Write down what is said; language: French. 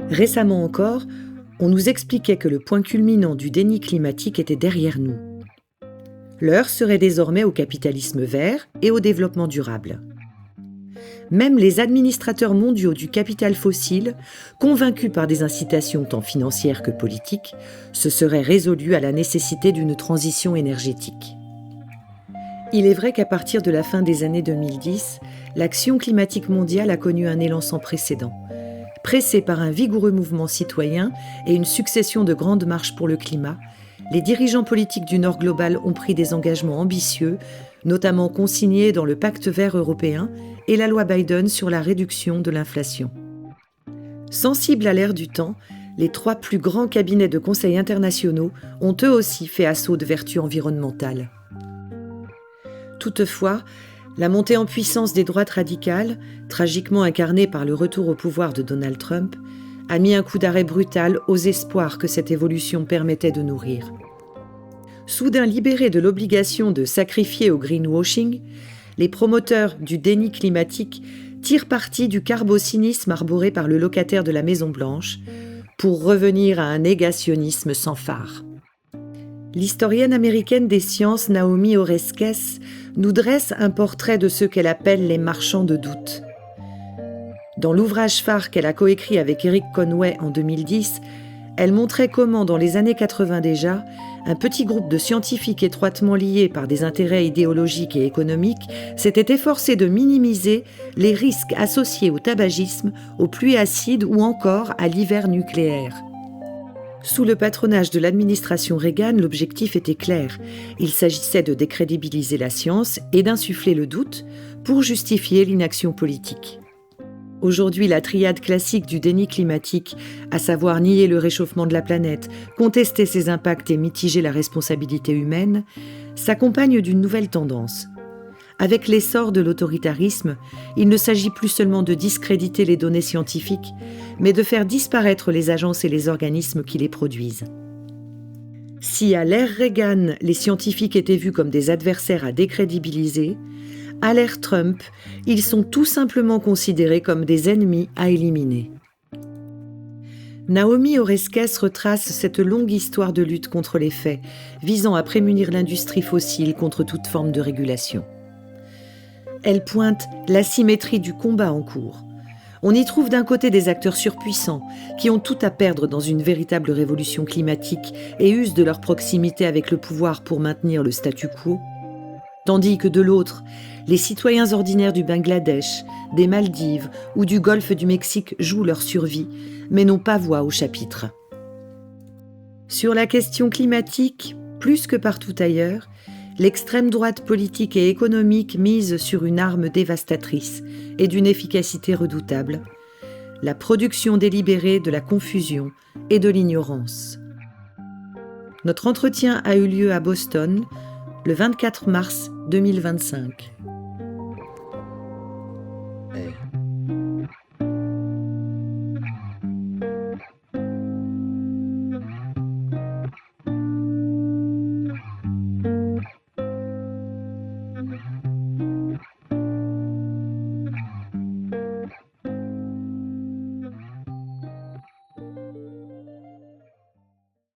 Récemment encore, on nous expliquait que le point culminant du déni climatique était derrière nous. L'heure serait désormais au capitalisme vert et au développement durable. Même les administrateurs mondiaux du capital fossile, convaincus par des incitations tant financières que politiques, se seraient résolus à la nécessité d'une transition énergétique. Il est vrai qu'à partir de la fin des années 2010, l'action climatique mondiale a connu un élan sans précédent. Pressés par un vigoureux mouvement citoyen et une succession de grandes marches pour le climat, les dirigeants politiques du Nord global ont pris des engagements ambitieux, notamment consignés dans le Pacte vert européen et la loi Biden sur la réduction de l'inflation. Sensibles à l'ère du temps, les 3 plus grands cabinets de conseil internationaux ont eux aussi fait assaut de vertu environnementale. Toutefois, la montée en puissance des droites radicales, tragiquement incarnée par le retour au pouvoir de Donald Trump, a mis un coup d'arrêt brutal aux espoirs que cette évolution permettait de nourrir. Soudain libérés de l'obligation de sacrifier au greenwashing, les promoteurs du déni climatique tirent parti du carbocynisme arboré par le locataire de la Maison-Blanche pour revenir à un négationnisme sans phare. L'historienne américaine des sciences Naomi Oreskes nous dresse un portrait de ceux qu'elle appelle les marchands de doute. Dans l'ouvrage phare qu'elle a coécrit avec Eric Conway en 2010, elle montrait comment, dans les années 80 déjà, un petit groupe de scientifiques étroitement liés par des intérêts idéologiques et économiques s'était efforcé de minimiser les risques associés au tabagisme, aux pluies acides ou encore à l'hiver nucléaire. Sous le patronage de l'administration Reagan, l'objectif était clair. Il s'agissait de décrédibiliser la science et d'insuffler le doute pour justifier l'inaction politique. Aujourd'hui, la triade classique du déni climatique, à savoir nier le réchauffement de la planète, contester ses impacts et mitiger la responsabilité humaine, s'accompagne d'une nouvelle tendance. Avec l'essor de l'autoritarisme, il ne s'agit plus seulement de discréditer les données scientifiques, mais de faire disparaître les agences et les organismes qui les produisent. Si à l'ère Reagan, les scientifiques étaient vus comme des adversaires à décrédibiliser, à l'ère Trump, ils sont tout simplement considérés comme des ennemis à éliminer. Naomi Oreskes retrace cette longue histoire de lutte contre les faits, visant à prémunir l'industrie fossile contre toute forme de régulation. Elle pointe l'asymétrie du combat en cours. On y trouve d'un côté des acteurs surpuissants qui ont tout à perdre dans une véritable révolution climatique et usent de leur proximité avec le pouvoir pour maintenir le statu quo, tandis que de l'autre, les citoyens ordinaires du Bangladesh, des Maldives ou du Golfe du Mexique jouent leur survie, mais n'ont pas voix au chapitre. Sur la question climatique, plus que partout ailleurs, l'extrême droite politique et économique mise sur une arme dévastatrice et d'une efficacité redoutable, la production délibérée de la confusion et de l'ignorance. Notre entretien a eu lieu à Boston le 24 mars 2025.